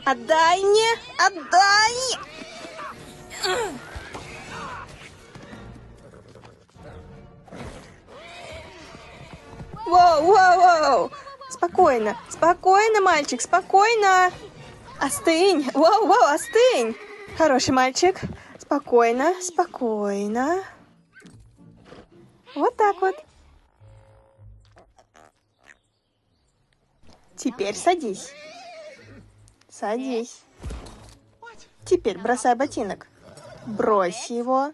Отдай мне! Отдай! Воу, воу, воу! Спокойно, спокойно, мальчик, спокойно! Остынь! Воу, воу, остынь! Хороший мальчик. Спокойно, спокойно. Вот так вот. Теперь садись. Садись. Теперь бросай ботинок. Брось его.